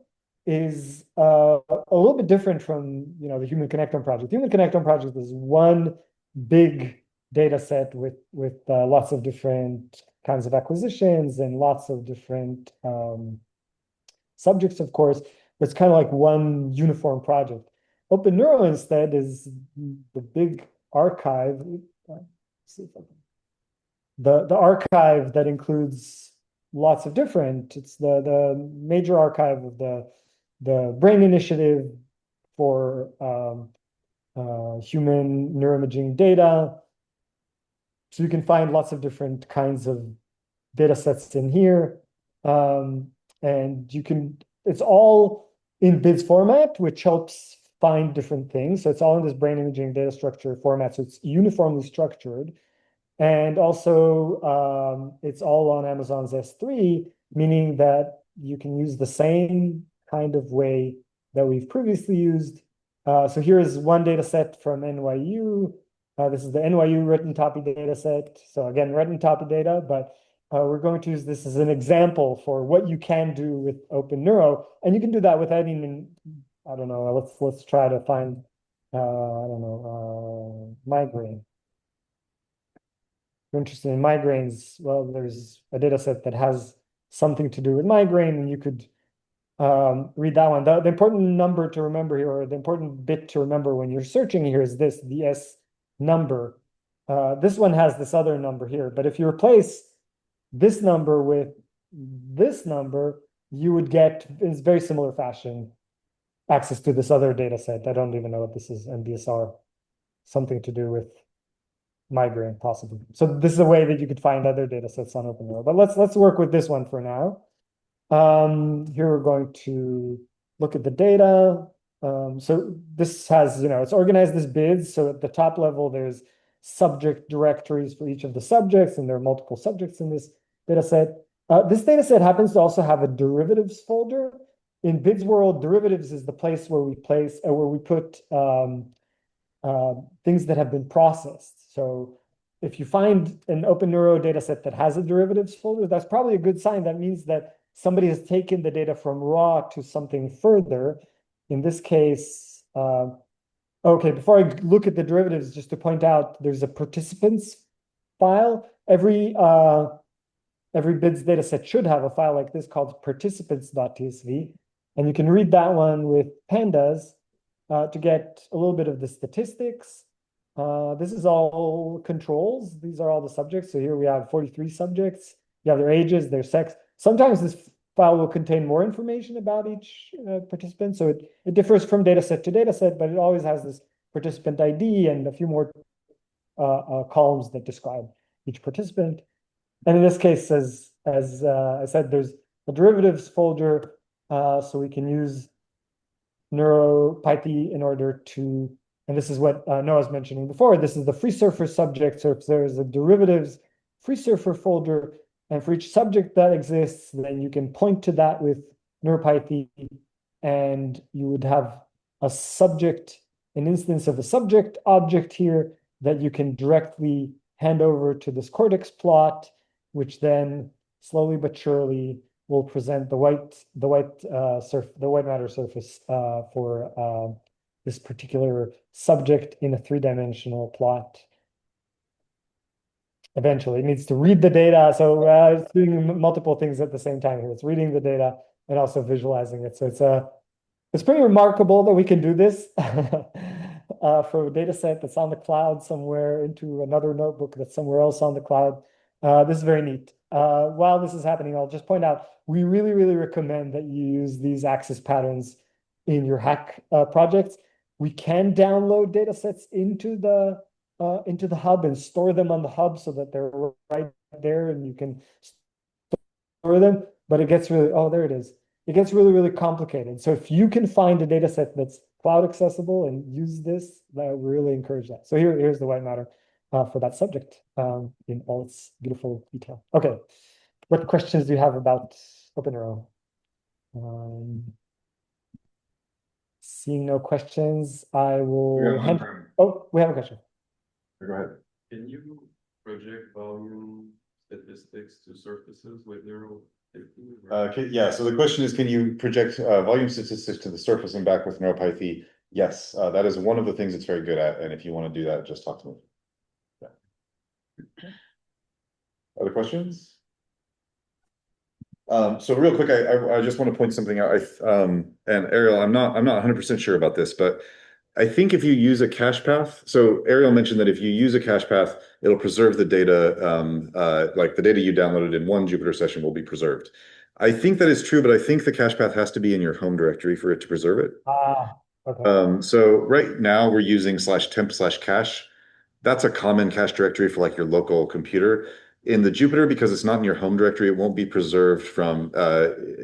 is a little bit different from the Human Connectome project. The Human Connectome project is one big data set with lots of different kinds of acquisitions and lots of different subjects, of course, but it's kind of like one uniform project. OpenNeuro instead is the big archive. Let's see if I can. The archive that includes lots of different. It's the major archive of the Brain Initiative for human neuroimaging data. So you can find lots of different kinds of data sets in here. And it's all in BIDS format, which helps find different things. So it's all in this brain imaging data structure format. So it's uniformly structured. And also it's all on Amazon's S3, meaning that you can use the same kind of way that we've previously used. So here is one data set from NYU. This is the NYU written copy data set. So again, written copy data, but we're going to use this as an example for what you can do with OpenNeuro. And you can do that with any, I don't know, let's try to find, I don't know, migraine. If you're interested in migraines, well, there's a data set that has something to do with migraine, and you could read that one. The important number to remember here, or the important bit to remember when you're searching here is this, the S number. This one has this other number here, but if you replace this number with this number, you would get, in very similar fashion, access to this other data set. I don't even know what this is, MBSR, something to do with migraine, possibly. So this is a way that you could find other data sets on OpenNeuro. But let's work with this one for now. Here we're going to look at the data. So this has, it's organized as BIDS. So at the top level, there's subject directories for each of the subjects, and there are multiple subjects in this data set. This data set happens to also have a derivatives folder. In BIDS world, derivatives is the place where we put things that have been processed. So if you find an OpenNeuro data set that has a derivatives folder, that's probably a good sign. That means that somebody has taken the data from raw to something further. In this case, okay, before I look at the derivatives, just to point out, there's a participants file. Every BIDS data set should have a file like this called participants.tsv. And you can read that one with pandas to get a little bit of the statistics. This is all controls. These are all the subjects. So here we have 43 subjects. You have their ages, their sex. Sometimes this file will contain more information about each participant. So it differs from data set to data set, but it always has this participant ID and a few more columns that describe each participant. And in this case, as I said, there's a derivatives folder, so we can use NeuroPython in order to, and this is what Noah was mentioning before, this is the free surfer subject. So if there's a derivatives free surfer folder, and for each subject that exists, then you can point to that with NeuroPython, and you would have a subject, an instance of a subject object here that you can directly hand over to this cortex plot, which then slowly but surely will present the white matter surface for this particular subject in a three-dimensional plot. Eventually, it needs to read the data, so it's doing multiple things at the same time here. It's reading the data and also visualizing it. So it's pretty remarkable that we can do this for a data set that's on the cloud somewhere into another notebook that's somewhere else on the cloud. This is very neat. While this is happening, I'll just point out, we really, really recommend that you use these axis patterns in your hack projects. We can download data sets into the hub and store them on the hub so that they're right there and you can store them, but it gets really, oh, there it is. It gets really, really complicated. So if you can find a data set that's cloud accessible and use this, I really encourage that. So here's the white matter for that subject in all its beautiful detail. Okay, what questions do you have about OpenNeuro? Seeing no questions, I will hand. Oh, we have a question. Go ahead. Can you project volume statistics to surfaces with NeuroHackademy? Okay, yeah, so the question is, can you project volume statistics to the surface and back with NeuroPython? Yes, that is one of the things it's very good at, and if you want to do that, just talk to me. Yeah. Other questions? So real quick, I just want to point something out. And Ariel, I'm not 100% sure about this, but I think if you use a cache path, so Ariel mentioned that if you use a cache path, it'll preserve the data, like the data you downloaded in one Jupyter session will be preserved. I think that is true, but I think the cache path has to be in your home directory for it to preserve it. Okay. So right now we're using /temp/cache. That's a common cache directory for like your local computer. In the Jupyter, because it's not in your home directory, it won't be preserved from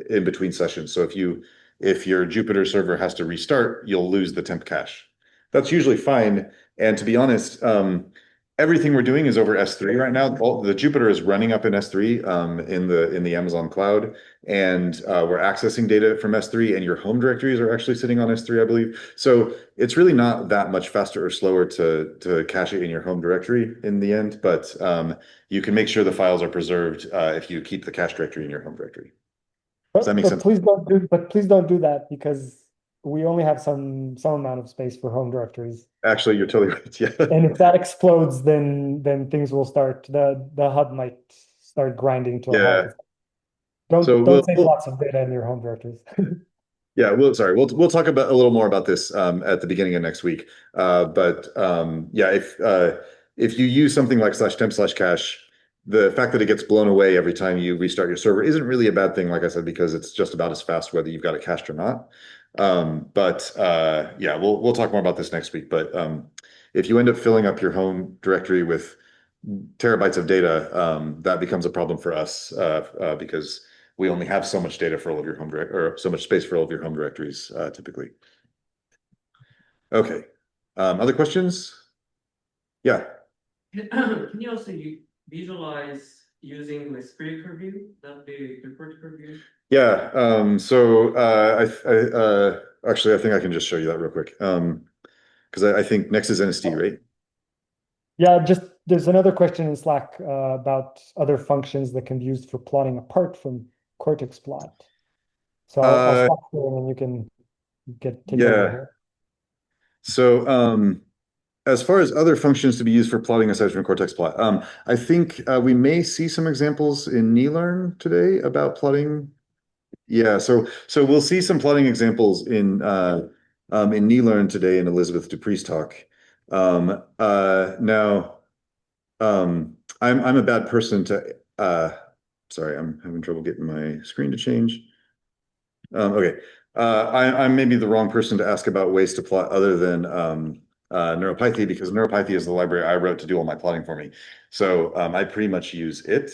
in between sessions. So if your Jupyter server has to restart, you'll lose the temp cache. That's usually fine. And to be honest, everything we're doing is over S3 right now. The Jupyter is running up in S3 in the Amazon cloud, and we're accessing data from S3, and your home directories are actually sitting on S3, I believe. So it's really not that much faster or slower to cache it in your home directory in the end, but you can make sure the files are preserved if you keep the cache directory in your home directory. Does that make sense? Please don't do that, because we only have some amount of space for home directories. Actually, you're totally right. Yeah. And if that explodes, then things will start. The hub might start grinding to a halt. Don't save lots of data in your home directories. Yeah, we'll talk about a little more about this at the beginning of next week. Yeah, if you use something like /temp/cache, the fact that it gets blown away every time you restart your server isn't really a bad thing, like I said, because it's just about as fast whether you've got it cached or not. Yeah, we'll talk more about this next week. But if you end up filling up your home directory with terabytes of data, that becomes a problem for us because we only have so much data for all of your home or so much space for all of your home directories typically. Okay. Other questions? Yeah. Can you also visualize using the spherical view, not the vertical view? Yeah. Actually, I think I can just show you that real quick. Because I think next is NSD, right? Yeah, there's another question in Slack about other functions that can be used for plotting apart from Cortex plot. So I'll stop there and then you can take over here. So as far as other functions to be used for plotting aside from Cortex plot, I think we may see some examples in NeLearn today about plotting. Yeah, so we'll see some plotting examples in NeLearn today in Elizabeth Dupree's talk. Now, I'm a bad person to sorry, I'm having trouble getting my screen to change. Okay. I'm maybe the wrong person to ask about ways to plot other than NeuroPython because NeuroPython is the library I wrote to do all my plotting for me. So I pretty much use it.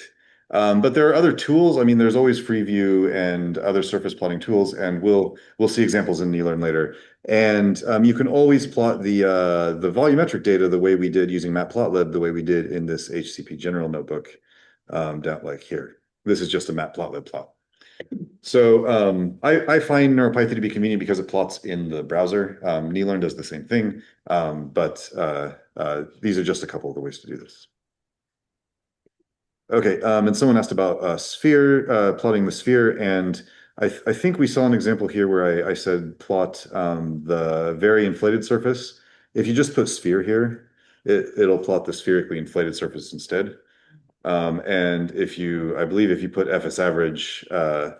But there are other tools. I mean, there's always Freeview and other surface plotting tools, and we'll see examples in NeLearn later. And you can always plot the volumetric data the way we did using Matplotlib, the way we did in this HCP general notebook down like here. This is just a Matplotlib plot. So I find NeuroPython to be convenient because it plots in the browser. NeLearn does the same thing, but these are just a couple of the ways to do this. Okay, and someone asked about sphere, plotting the sphere, and I think we saw an example here where I said plot the very inflated surface. If you just put sphere here, it'll plot the spherically inflated surface instead. And I believe if you put FS average, I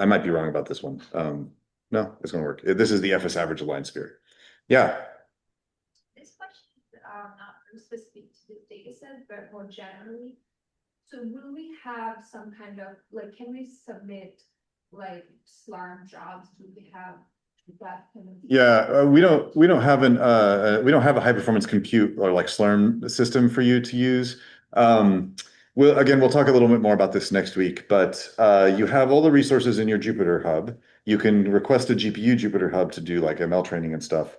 might be wrong about this one. No, it's gonna work. This is the FS average aligned sphere. Yeah. This question is not very specific to this data set, but more generally. So will we have some kind of, like, can we submit like SLARM jobs? Do we have that kind of? Yeah, we don't have a high performance compute or like Slurm system for you to use. We'll talk a little bit more about this next week, but you have all the resources in your Jupyter Hub. You can request a GPU Jupyter Hub to do like ML training and stuff.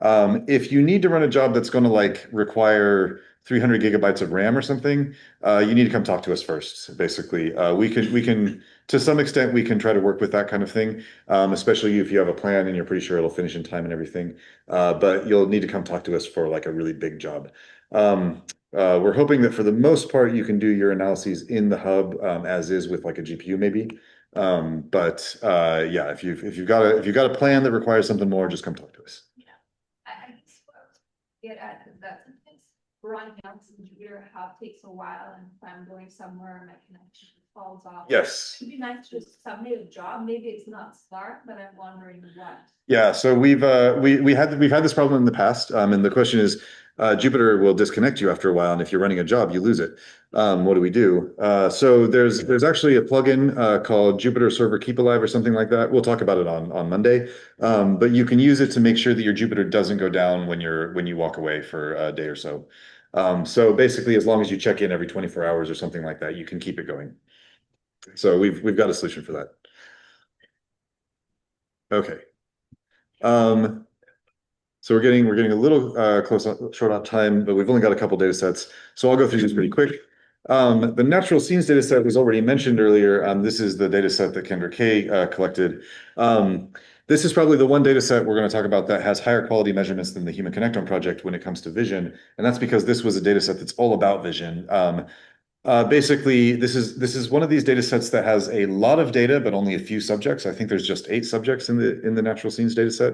If you need to run a job that's going to like require 300 gigabytes of RAM or something, you need to come talk to us first. Basically, we can to some extent we can try to work with that kind of thing, especially if you have a plan and you're pretty sure it'll finish in time and everything. But you'll need to come talk to us for like a really big job. We're hoping that for the most part you can do your analyses in the hub as is with like a GPU maybe. Yeah, if you've got a plan that requires something more, just come talk to us. I guess what get at is that sometimes running out some Jupyter Hub takes a while, and if I'm going somewhere, my connection falls off. Yes. It'd be nice to just submit a job. Maybe it's not Spark, but I'm wondering what. Yeah, so we've had this problem in the past, and the question is, Jupyter will disconnect you after a while, and if you're running a job, you lose it. What do we do? So there's actually a plugin called Jupyter Server Keep Alive or something like that. We'll talk about it on Monday, but you can use it to make sure that your Jupyter doesn't go down when you walk away for a day or so. So basically, as long as you check in every 24 hours or something like that, you can keep it going. So we've got a solution for that. Okay. So we're getting a little short on time, but we've only got a couple data sets. So I'll go through these pretty quick. The natural scenes data set was already mentioned earlier. This is the data set that Kendra Kay collected. This is probably the one data set we're going to talk about that has higher quality measurements than the Human Connectome project when it comes to vision. And that's because this was a data set that's all about vision. Basically, this is one of these data sets that has a lot of data, but only a few subjects. I think there's just 8 subjects in the natural scenes data set.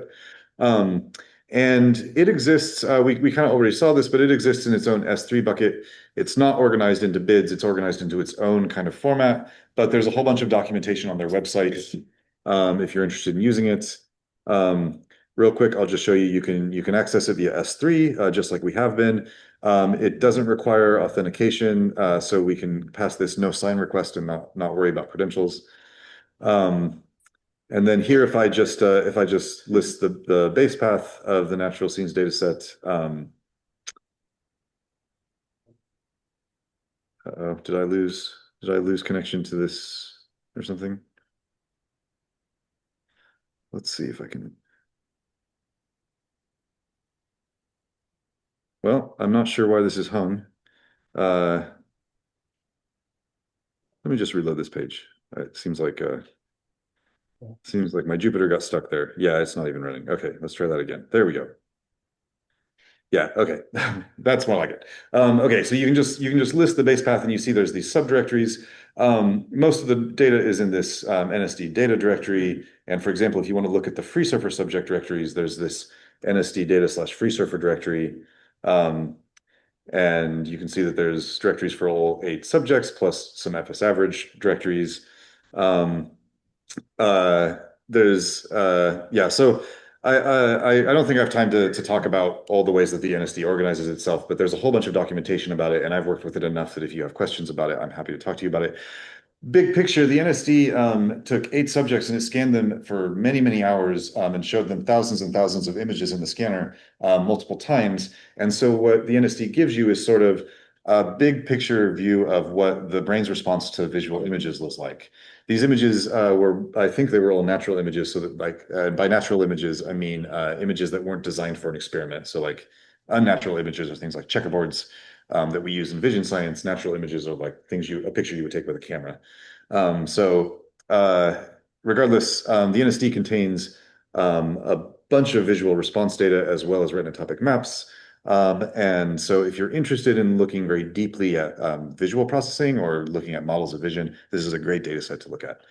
And it exists, we kind of already saw this, but it exists in its own S3 bucket. It's not organized into bids, it's organized into its own kind of format, but there's a whole bunch of documentation on their website if you're interested in using it. Real quick, I'll just show you, you can access it via S3, just like we have been. It doesn't require authentication, so we can pass this no sign request and not worry about credentials. And then here, if I just list the base path of the natural scenes data set, did I lose connection to this or something? Let's see if I can. Well, I'm not sure why this is hung. Let me just reload this page. It seems like my Jupyter got stuck there. Yeah, it's not even running. Okay, let's try that again. There we go. Yeah, okay. That's more like it. Okay, so you can just list the base path and you see there's these subdirectories. Most of the data is in this NSD data directory. And for example, if you want to look at the FreeSurfer subject directories, there's this NSD data/FreeSurfer directory. And you can see that there's directories for all 8 subjects plus some FS average directories. Yeah, so I don't think I have time to talk about all the ways that the NSD organizes itself, but there's a whole bunch of documentation about it, and I've worked with it enough that if you have questions about it, I'm happy to talk to you about it. big picture, the NSD took 8 subjects and it scanned them for many, many hours and showed them thousands and thousands of images in the scanner multiple times. And so what the NSD gives you is sort of a big picture view of what the brain's response to visual images looks like. These images I think they were all natural images. So that like by natural images, I mean images that weren't designed for an experiment. So like unnatural images are things like checkerboards that we use in vision science. Natural images are like a picture you would take with a camera. So regardless, the NSD contains a bunch of visual response data as well as retinotopic maps. And so if you're interested in looking very deeply at visual processing or looking at models of vision, this is a great data set to look at.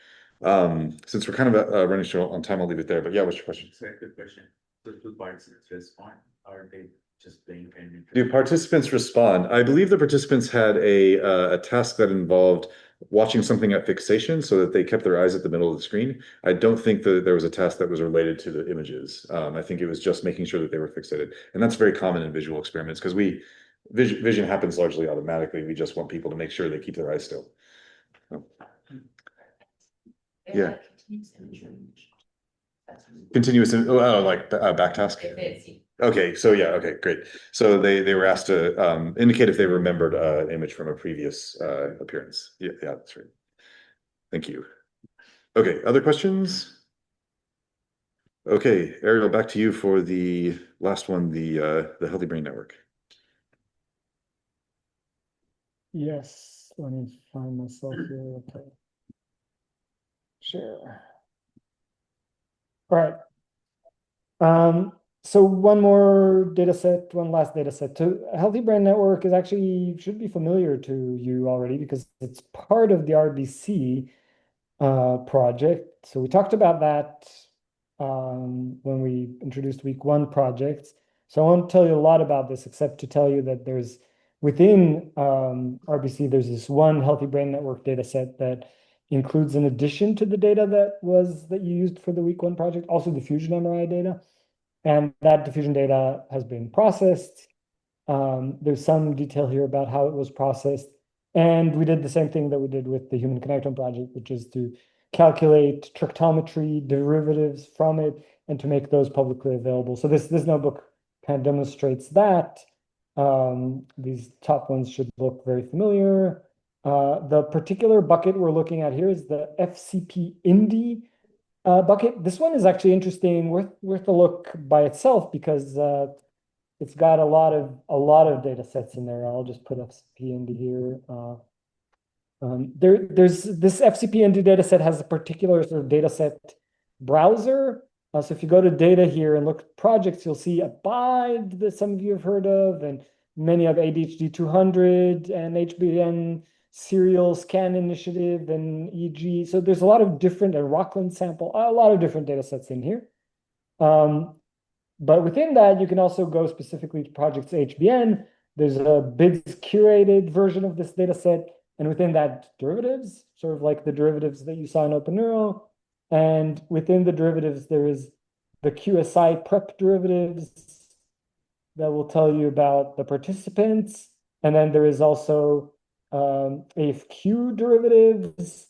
Since we're kind of running short on time, I'll leave it there. But yeah, what's your question? Good question. So do participants respond? Are they just playing and Do participants respond? I believe the participants had a task that involved watching something at fixation so that they kept their eyes at the middle of the screen. I don't think that there was a task that was related to the images. I think it was just making sure that they were fixated. And that's very common in visual experiments because vision happens largely automatically. We just want people to make sure they keep their eyes still. Yeah. Continuous, like back task. Okay, so yeah, okay, great. So they were asked to indicate if they remembered an image from a previous appearance. Yeah, that's right. Thank you. Okay, other questions? Okay, Ariel, back to you for the last one, the Healthy Brain Network. Yes, let me find myself here. Okay. Share. All right. So one last data set. So Healthy Brain Network is actually should be familiar to you already because it's part of the RBC project. So we talked about that when we introduced week 1 projects. So I won't tell you a lot about this except to tell you that there's within RBC, there's this one Healthy Brain Network data set that includes, in addition to the data that you used for the week 1 project, also diffusion MRI data. And that diffusion data has been processed. There's some detail here about how it was processed. And we did the same thing that we did with the Human Connectome project, which is to calculate tractometry derivatives from it and to make those publicly available. So this notebook kind of demonstrates that. These top ones should look very familiar. The particular bucket we're looking at here is the FCP Indy bucket. This one is actually interesting, worth a look by itself because it's got a lot of data sets in there. I'll just put FCP Indy here. There's this FCP Indy data set has a particular sort of data set browser. So if you go to data here and look at projects, you'll see Abide that some of you have heard of, and many of ADHD 200 and HBN serial scan initiative and EG. So there's a lot of different, and Rockland sample, a lot of different data sets in here. But within that, you can also go specifically to projects HBN. There's a BIDS curated version of this data set. And within that, derivatives, sort of like the derivatives that you saw in OpenNeuro. And within the derivatives, there is the QSI prep derivatives that will tell you about the participants. And then there is also AFQ derivatives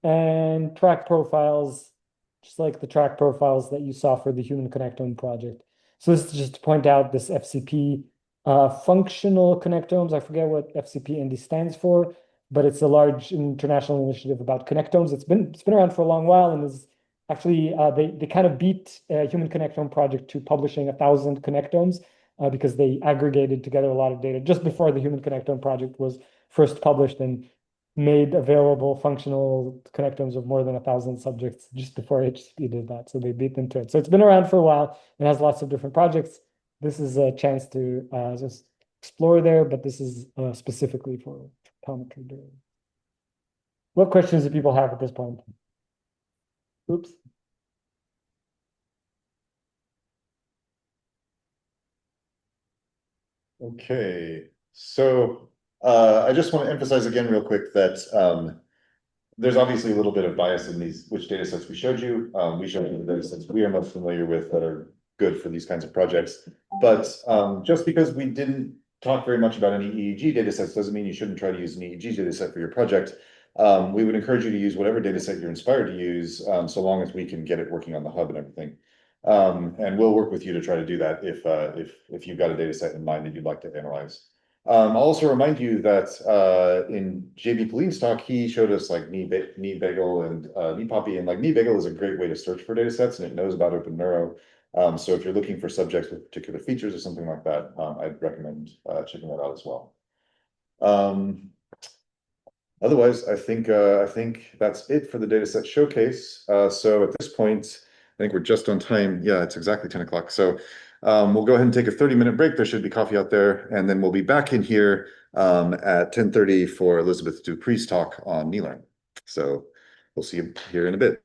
and track profiles, just like the track profiles that you saw for the Human Connectome project. So this is just to point out this FCP functional connectomes. I forget what FCP Indy stands for, but it's a large international initiative about connectomes. It's been around for a long while and is actually they kind of beat Human Connectome project to publishing 1,000 connectomes because they aggregated together a lot of data just before the Human Connectome project was first published and made available functional connectomes of more than 1,000 subjects just before HCP did that. So they beat them to it. So it's been around for a while and has lots of different projects. This is a chance to just explore there, but this is specifically for optometry. What questions do people have at this point? Oops. Okay, so I just want to emphasize again real quick that there's obviously a little bit of bias in which data sets we showed you. We showed you the data sets we are most familiar with that are good for these kinds of projects. But just because we didn't talk very much about any EEG data sets doesn't mean you shouldn't try to use an EEG data set for your project. We would encourage you to use whatever data set you're inspired to use, so long as we can get it working on the hub and everything. And we'll work with you to try to do that if you've got a data set in mind that you'd like to analyze. I'll also remind you that in JB Pauline's talk, he showed us like NeBagel and NePoppy, and like NeBagel is a great way to search for data sets, and it knows about Open Neuro. So if you're looking for subjects with particular features or something like that, I'd recommend checking that out as well. Otherwise, I think that's it for the dataset showcase. So at this point, I think we're just on time. Yeah, it's exactly 10 o'clock. So we'll go ahead and take a 30-minute break. There should be coffee out there, and then we'll be back in here at 10:30 for Elizabeth Dupree's talk on NeLearn. So we'll see you here in a bit.